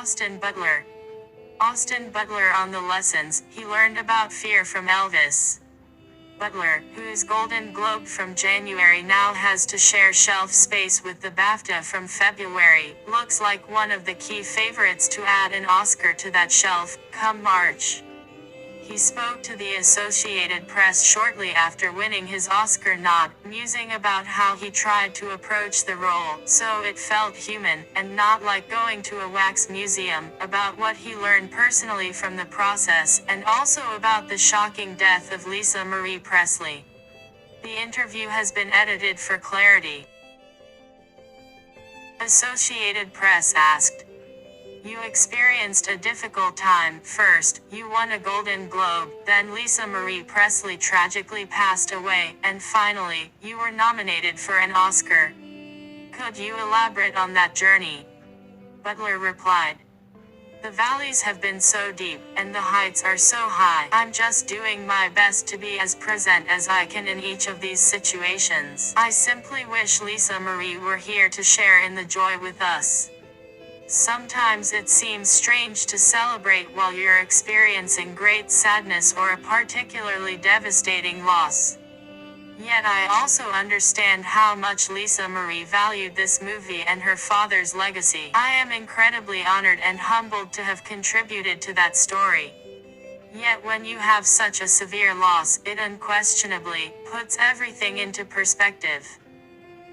Butler. Austin Butler on the lessons he learned about fear from Elvis. Butler, whose Golden Globe from January now has to share shelf space with the BAFTA from February, looks like one of the key favorites to add an Oscar to that shelf, come March. He spoke to the Associated Press shortly after winning his Oscar nod, musing about how he tried to approach the role so it felt human, and not like going to a wax museum, about what he learned personally from the process, and also about the shocking death of Lisa Marie Presley. The interview has been edited for clarity. Associated Press asked, "You experienced a difficult time. First, you won a Golden Globe, then Lisa Marie Presley tragically passed away, and finally, you were nominated for an Oscar. Could you elaborate on that journey?" Butler replied, "The valleys have been so deep, and the heights are so high. I'm just doing my best to be as present as I can in each of these situations. I simply wish Lisa Marie were here to share in the joy with us. Sometimes it seems strange to celebrate while you're experiencing great sadness or a particularly devastating loss. Yet I also understand how much Lisa Marie valued this movie and her father's legacy. I am incredibly honored and humbled to have contributed to that story. Yet when you have such a severe loss, it unquestionably puts everything into perspective."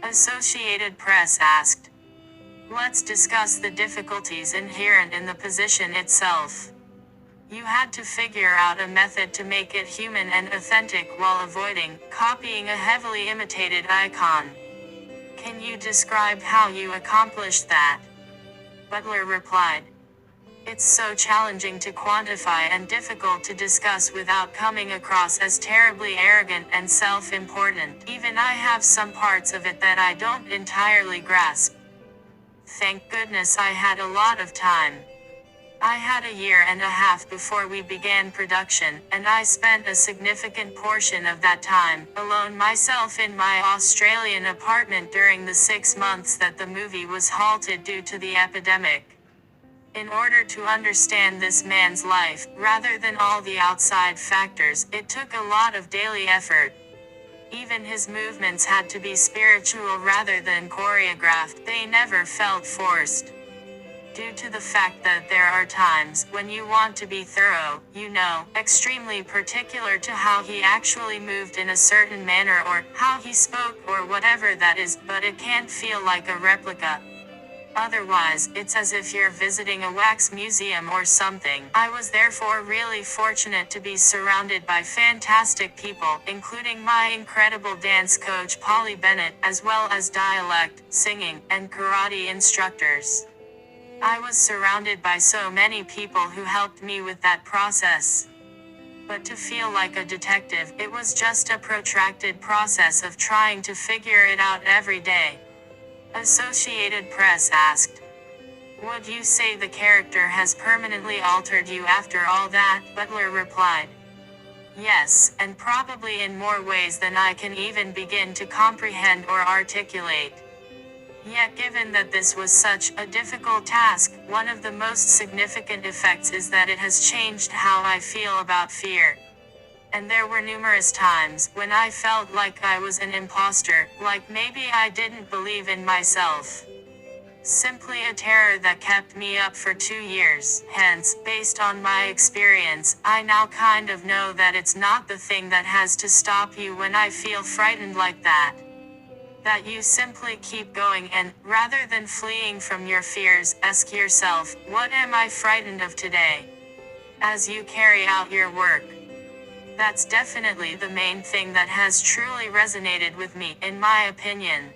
Associated Press asked, "Let's discuss the difficulties inherent in the position itself. You had to figure out a method to make it human and authentic while avoiding copying a heavily imitated icon. Can you describe how you accomplished that?" Butler replied, "It's so challenging to quantify and difficult to discuss without coming across as terribly arrogant and self-important. Even I have some parts of it that I don't entirely grasp. Thank goodness I had a lot of time. I had a year and a half before we began production, and I spent a significant portion of that time alone myself in my Australian apartment during the 6 months that the movie was halted due to the epidemic. In order to understand this man's life, rather than all the outside factors, it took a lot of daily effort. Even his movements had to be spiritual rather than choreographed. They never felt forced. Due to the fact that there are times when you want to be thorough, extremely particular to how he actually moved in a certain manner or how he spoke or whatever that is, but it can't feel like a replica. Otherwise, it's as if you're visiting a wax museum or something." I was therefore really fortunate to be surrounded by fantastic people, including my incredible dance coach Polly Bennett, as well as dialect, singing, and karate instructors. I was surrounded by so many people who helped me with that process. But to feel like a detective, it was just a protracted process of trying to figure it out every day. Associated Press asked, "Would you say the character has permanently altered you after all that?" Butler replied, "Yes, and probably in more ways than I can even begin to comprehend or articulate. Yet given that this was such a difficult task, one of the most significant effects is that it has changed how I feel about fear. And there were numerous times when I felt like I was an imposter, like maybe I didn't believe in myself. Simply a terror that kept me up for 2 years. Hence, based on my experience, I now kind of know that it's not the thing that has to stop you when I feel frightened like that. That you simply keep going and, rather than fleeing from your fears, ask yourself, what am I frightened of today? As you carry out your work. That's definitely the main thing that has truly resonated with me, in my opinion."